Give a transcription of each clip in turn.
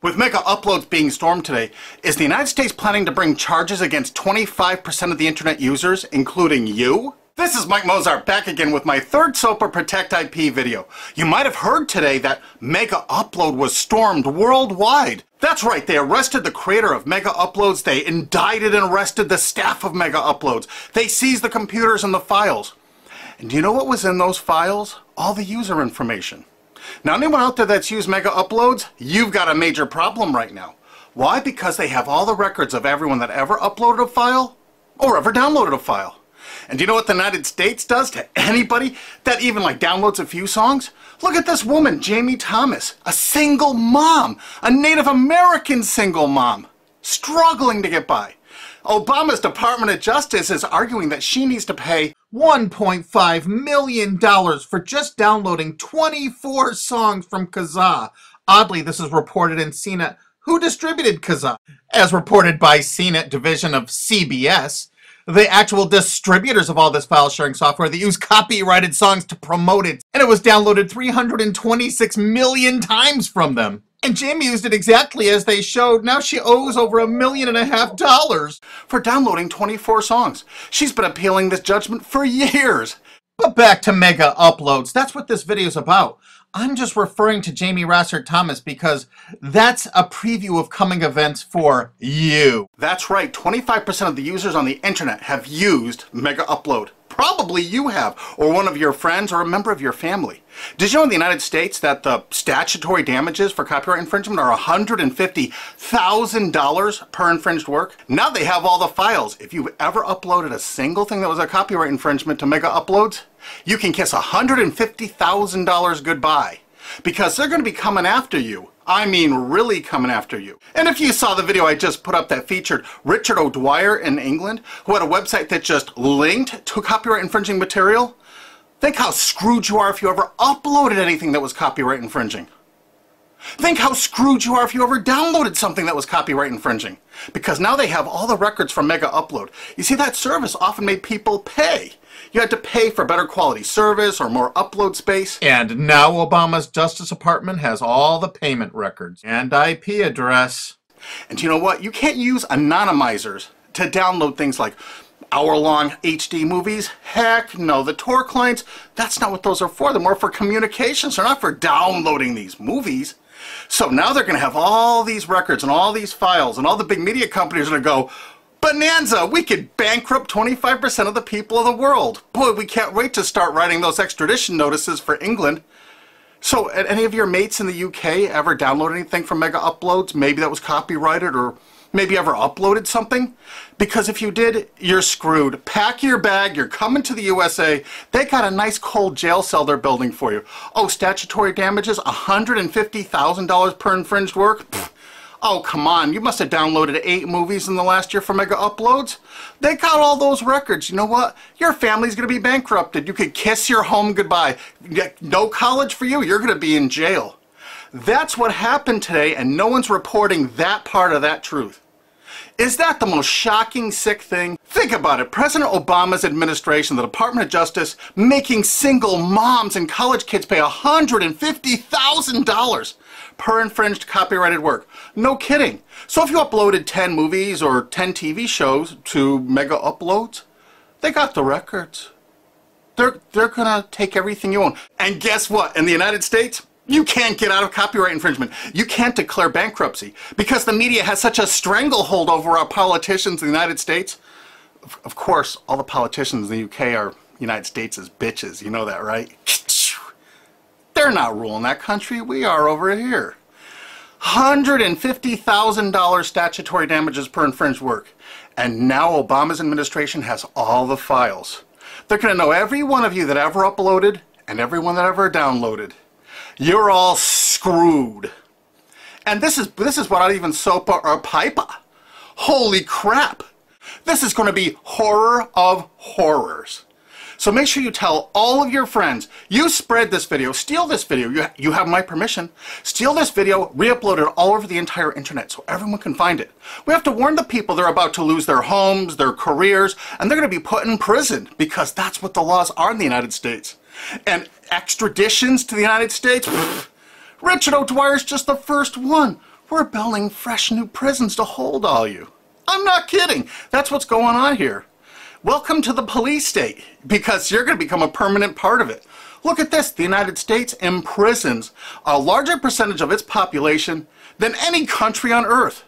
With MegaUploads being stormed today, is the United States planning to bring charges against 25% of the internet users, including you? This is Mike Mozart back again with my third SOPA Protect IP video. You might have heard today that MegaUpload was stormed worldwide. That's right, they arrested the creator of MegaUploads, they indicted and arrested the staff of MegaUploads, they seized the computers and the files. And do you know what was in those files? All the user information. Now, anyone out there that's used MegaUploads, you've got a major problem right now. Why? Because they have all the records of everyone that ever uploaded a file or ever downloaded a file. And do you know what the United States does to anybody that even downloads a few songs? Look at this woman, Jamie Thomas, a single mom, a Native American single mom, struggling to get by. Obama's Department of Justice is arguing that she needs to pay $1.5 million for just downloading 24 songs from Kazaa. Oddly, this is reported in CNET. Who distributed Kazaa? As reported by CNET division of CBS, the actual distributors of all this file sharing software that use copyrighted songs to promote it. And it was downloaded 326 million times from them. And Jamie used it exactly as they showed. Now she owes over $1.5 million for downloading 24 songs. She's been appealing this judgment for years. But back to MegaUploads. That's what this video is about. I'm just referring to Jamie Thomas because that's a preview of coming events for you. That's right, 25% of the users on the internet have used MegaUpload. Probably you have, or one of your friends, or a member of your family. Did you know in the United States that the statutory damages for copyright infringement are $150,000 per infringed work? Now they have all the files. If you've ever uploaded a single thing that was a copyright infringement to MegaUploads, you can kiss $150,000 goodbye. Because they're going to be coming after you. I mean, really coming after you. And if you saw the video I just put up that featured Richard O'Dwyer in England, who had a website that just linked to copyright infringing material, think how screwed you are if you ever uploaded anything that was copyright infringing. Think how screwed you are if you ever downloaded something that was copyright infringing. Because now they have all the records from MegaUpload. You see, that service often made people pay. You had to pay for better quality service or more upload space. And now Obama's Justice Department has all the payment records and IP address. And you know what? You can't use anonymizers to download things like hour-long HD movies. Heck no. The Tor clients, that's not what those are for. They're more for communications. They're not for downloading these movies. So now they're going to have all these records and all these files, and all the big media companies are going to go, bonanza, we could bankrupt 25% of the people of the world. Boy, we can't wait to start writing those extradition notices for England. So, any of your mates in the UK ever download anything from MegaUploads? Maybe that was copyrighted, or maybe ever uploaded something? Because if you did, you're screwed. Pack your bag, you're coming to the USA. They got a nice cold jail cell they're building for you. Oh, statutory damages, $150,000 per infringed work? Pfft. Oh, come on, you must have downloaded 8 movies in the last year for MegaUploads. They got all those records. You know what? Your family's going to be bankrupted. You could kiss your home goodbye. No college for you. You're going to be in jail. That's what happened today, and no one's reporting that part of that truth. Is that the most shocking, sick thing? Think about it. President Obama's administration, the Department of Justice, making single moms and college kids pay $150,000 per infringed copyrighted work. No kidding. So if you uploaded 10 movies or 10 TV shows to MegaUploads, they got the records. They're gonna take everything you own. And guess what? In the United States, you can't get out of copyright infringement. You can't declare bankruptcy because the media has such a stranglehold over our politicians in the United States. Of course, all the politicians in the UK are United States' bitches. You know that, right? They're not ruling that country. We are over here. $150,000 statutory damages per infringed work. And now Obama's administration has all the files. They're going to know every one of you that ever uploaded and everyone that ever downloaded. You're all screwed. And this is without even SOPA or PIPA. Holy crap. This is going to be horror of horrors. So make sure you tell all of your friends, you spread this video, steal this video, you have my permission, steal this video, re-upload it all over the entire internet so everyone can find it. We have to warn the people they're about to lose their homes, their careers, and they're going to be put in prison because that's what the laws are in the United States. And extraditions to the United States? Richard O'Dwyer's just the first one. We're building fresh new prisons to hold all you. I'm not kidding. That's what's going on here. Welcome to the police state, because you're going to become a permanent part of it. Look at this. The United States imprisons a larger percentage of its population than any country on earth.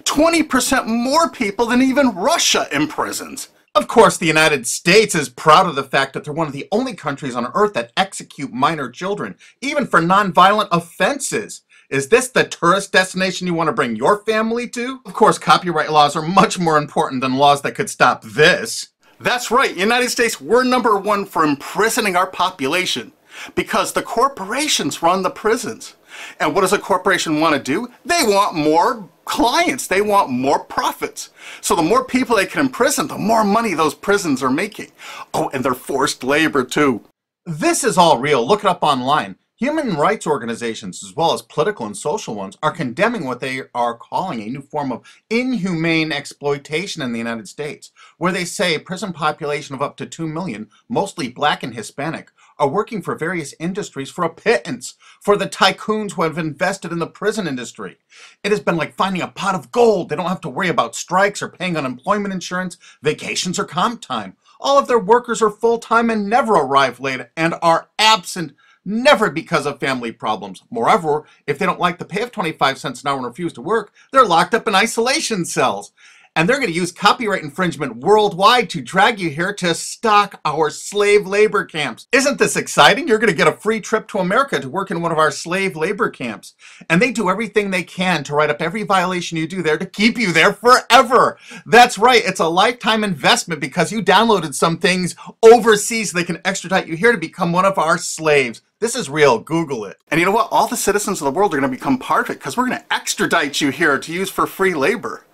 20% more people than even Russia imprisons. Of course, the United States is proud of the fact that they're one of the only countries on earth that execute minor children, even for nonviolent offenses. Is this the tourist destination you want to bring your family to? Of course, copyright laws are much more important than laws that could stop this. That's right, United States, we're #1 for imprisoning our population because the corporations run the prisons. And what does a corporation want to do? They want more clients. They want more profits. So the more people they can imprison, the more money those prisons are making. Oh, and they're forced labor too. This is all real. Look it up online. Human rights organizations, as well as political and social ones, are condemning what they are calling a new form of inhumane exploitation in the United States, where they say a prison population of up to 2 million, mostly black and Hispanic, are working for various industries for a pittance for the tycoons who have invested in the prison industry. It has been like finding a pot of gold. They don't have to worry about strikes or paying unemployment insurance, vacations, or comp time. All of their workers are full-time and never arrive late and are absent, never because of family problems. Moreover, if they don't like the pay of 25 cents an hour and refuse to work, they're locked up in isolation cells. And they're going to use copyright infringement worldwide to drag you here to stock our slave labor camps. Isn't this exciting? You're going to get a free trip to America to work in one of our slave labor camps. And they do everything they can to write up every violation you do there to keep you there forever. That's right. It's a lifetime investment because you downloaded some things overseas so they can extradite you here to become one of our slaves. This is real. Google it. And you know what? All the citizens of the world are going to become part of it because we're going to extradite you here to use for free labor.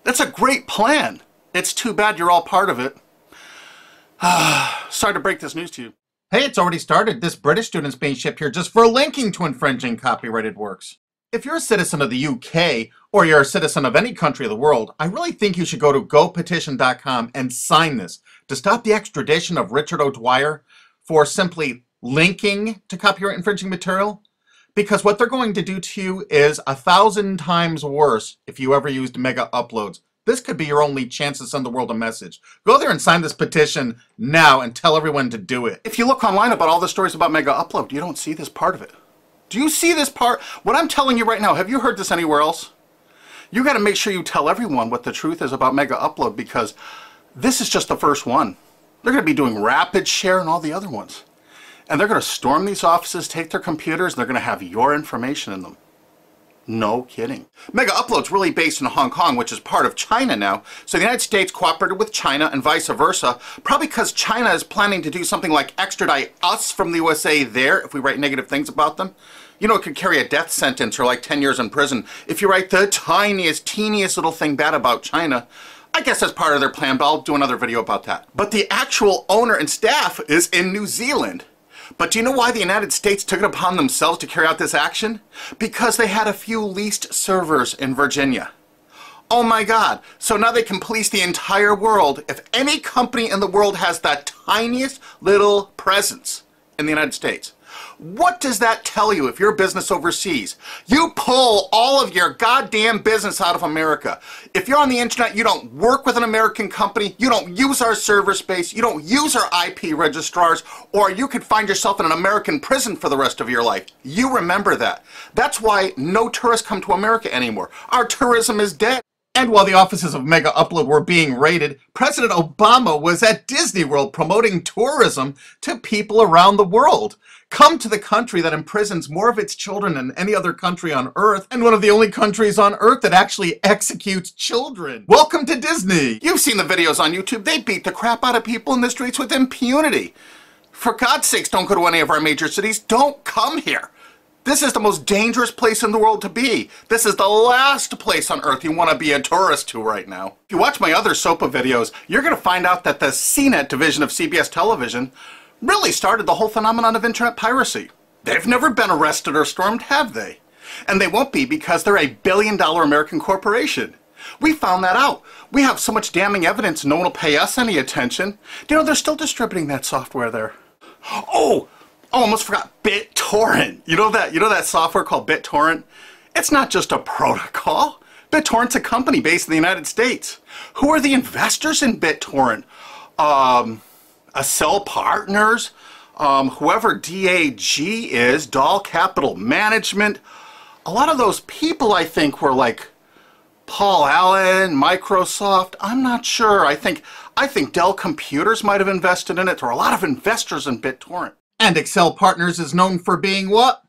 That's a great plan. It's too bad you're all part of it. Sorry to break this news to you. Hey, it's already started. This British student's being shipped here just for linking to infringing copyrighted works. If you're a citizen of the UK, or you're a citizen of any country of the world, I really think you should go to gopetition.com and sign this to stop the extradition of Richard O'Dwyer for simply linking to copyright infringing material. Because what they're going to do to you is 1,000 times worse if you ever used MegaUploads. This could be your only chance to send the world a message. Go there and sign this petition now and tell everyone to do it. If you look online about all the stories about MegaUpload, you don't see this part of it. Do you see this part? What I'm telling you right now, have you heard this anywhere else? You got to make sure you tell everyone what the truth is about MegaUpload because this is just the first one. They're going to be doing rapid share and all the other ones. And they're going to storm these offices, take their computers, and they're going to have your information in them. No kidding. MegaUpload's really based in Hong Kong, which is part of China now. So the United States cooperated with China and vice versa, probably because China is planning to do something like extradite us from the USA there if we write negative things about them. You know, it could carry a death sentence or like 10 years in prison if you write the tiniest, teeniest little thing bad about China. I guess that's part of their plan, but I'll do another video about that. But the actual owner and staff is in New Zealand. But do you know why the United States took it upon themselves to carry out this action? Because they had a few leased servers in Virginia. Oh my God. So now they can police the entire world if any company in the world has the tiniest little presence in the United States. What does that tell you if you're a business overseas? You pull all of your goddamn business out of America. If you're on the internet, you don't work with an American company, you don't use our server space, you don't use our IP registrars, or you could find yourself in an American prison for the rest of your life. You remember that. That's why no tourists come to America anymore. Our tourism is dead. And while the offices of MegaUpload were being raided, President Obama was at Disney World promoting tourism to people around the world. Come to the country that imprisons more of its children than any other country on Earth, and one of the only countries on Earth that actually executes children. Welcome to Disney! You've seen the videos on YouTube. They beat the crap out of people in the streets with impunity. For God's sakes, don't go to any of our major cities. Don't come here. This is the most dangerous place in the world to be. This is the last place on earth you want to be a tourist to right now. If you watch my other SOPA videos, you're going to find out that the CNET division of CBS television really started the whole phenomenon of internet piracy. They've never been arrested or stormed, have they? And they won't be because they're a billion-dollar American corporation. We found that out. We have so much damning evidence no one will pay us any attention. Do you know they're still distributing that software there? Oh, almost forgot BitTorrent. You know that software called BitTorrent? It's not just a protocol. BitTorrent's a company based in the United States. Who are the investors in BitTorrent? Accel Partners, whoever DAG is, Dahl Capital Management. A lot of those people, I think, were like Paul Allen, Microsoft. I'm not sure. I think Dell Computers might have invested in it. There are a lot of investors in BitTorrent. And Accel Partners is known for being what?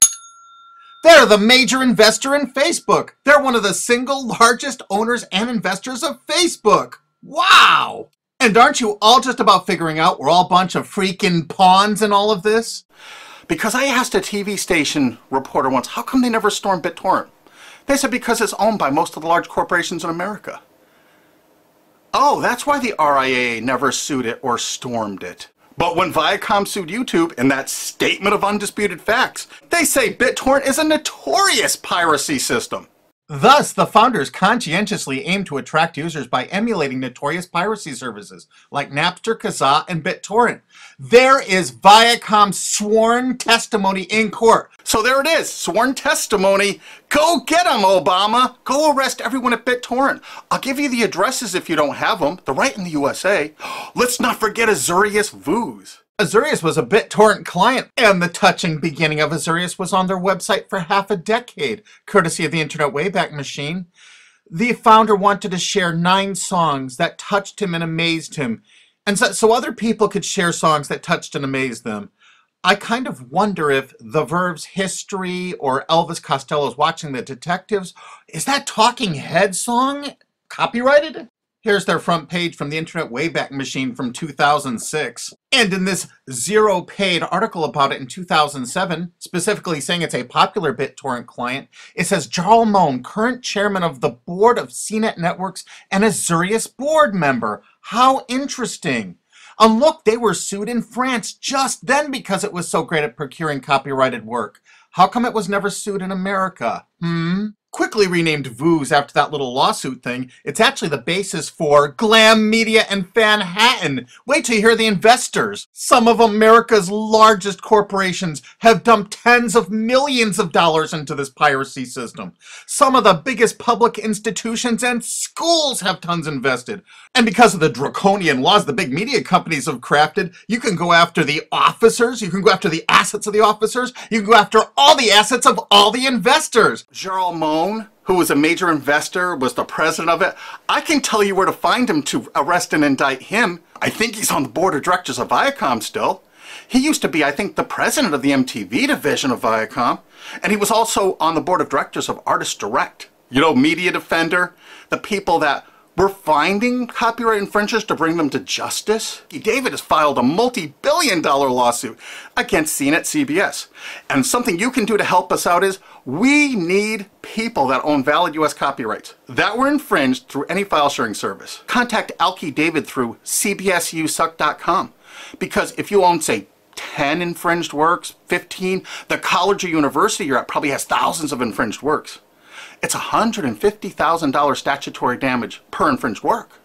They're the major investor in Facebook. They're one of the single largest owners and investors of Facebook. Wow! And aren't you all just about figuring out we're all a bunch of freaking pawns in all of this? Because I asked a TV station reporter once, how come they never stormed BitTorrent? They said because it's owned by most of the large corporations in America. Oh, that's why the RIAA never sued it or stormed it. But when Viacom sued YouTube in that statement of undisputed facts, they say BitTorrent is a notorious piracy system. Thus, the founders conscientiously aim to attract users by emulating notorious piracy services like Napster, Kazaa, and BitTorrent. There is Viacom's sworn testimony in court. So there it is, sworn testimony. Go get them, Obama. Go arrest everyone at BitTorrent. I'll give you the addresses if you don't have them. They're right in the USA. Let's not forget Azurius Vooz. Azurius was a BitTorrent client, and the touching beginning of Azurius was on their website for half a decade, courtesy of the Internet Wayback Machine. The founder wanted to share 9 songs that touched him and amazed him, and so other people could share songs that touched and amazed them. I kind of wonder if The Verve's History or Elvis Costello's Watching the Detectives, is that Talking Head song copyrighted? Here's their front page from the Internet Wayback Machine from 2006. And in this zero-paid article about it in 2007, specifically saying it's a popular BitTorrent client, it says Jarl Moan, current chairman of the board of CNET Networks and Azurius board member. How interesting. And look, they were sued in France just then because it was so great at procuring copyrighted work. How come it was never sued in America? Quickly renamed Vooz after that little lawsuit thing, it's actually the basis for Glam Media and Fanhattan. Wait till you hear the investors. Some of America's largest corporations have dumped tens of millions of dollars into this piracy system. Some of the biggest public institutions and schools have tons invested. And because of the draconian laws the big media companies have crafted, you can go after the officers, you can go after the assets of the officers, you can go after all the assets of all the investors. Jarl Moan, who was a major investor, was the president of it. I can tell you where to find him to arrest and indict him. I think he's on the board of directors of Viacom still. He used to be, I think, the president of the MTV division of Viacom. And he was also on the board of directors of Artist Direct. You know, Media Defender, the people that were finding copyright infringers to bring them to justice. David has filed a multi-billion-dollar lawsuit against CNET CBS. And something you can do to help us out is, we need people that own valid US copyrights that were infringed through any file sharing service. Contact Alki David through cbsusuck.com. Because if you own, say, 10 infringed works, 15, the college or university you're at probably has thousands of infringed works. It's $150,000 statutory damage per infringed work.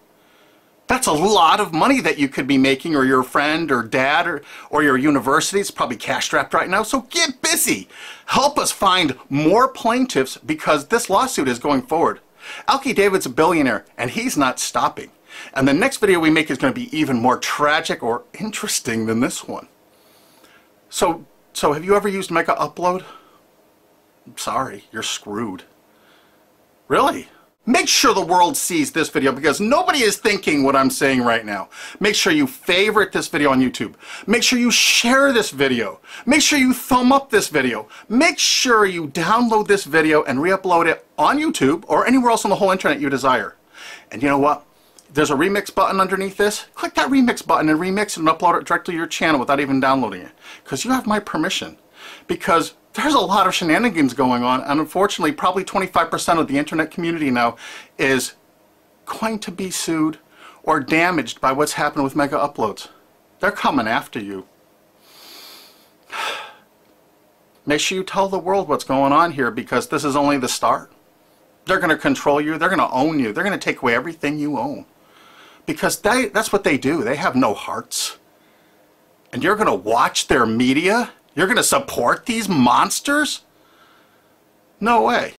That's a lot of money that you could be making, or your friend or dad or your university is probably cash-strapped right now. So get busy. Help us find more plaintiffs because this lawsuit is going forward. Alki David's a billionaire and he's not stopping. And the next video we make is going to be even more tragic or interesting than this one. So have you ever used MegaUpload? I'm sorry, you're screwed. Really? Make sure the world sees this video because nobody is thinking what I'm saying right now. Make sure you favorite this video on YouTube. Make sure you share this video. Make sure you thumb up this video. Make sure you download this video and re-upload it on YouTube or anywhere else on the whole internet you desire. And you know what? There's a remix button underneath this. Click that remix button and remix it and upload it directly to your channel without even downloading it. Because you have my permission. Because there's a lot of shenanigans going on, and unfortunately probably 25% of the internet community now is going to be sued or damaged by what's happened with MegaUploads. They're coming after you. Make sure you tell the world what's going on here because this is only the start. They're going to control you. They're going to own you. They're going to take away everything you own. Because that's what they do. They have no hearts. And you're going to watch their media? You're going to support these monsters? No way.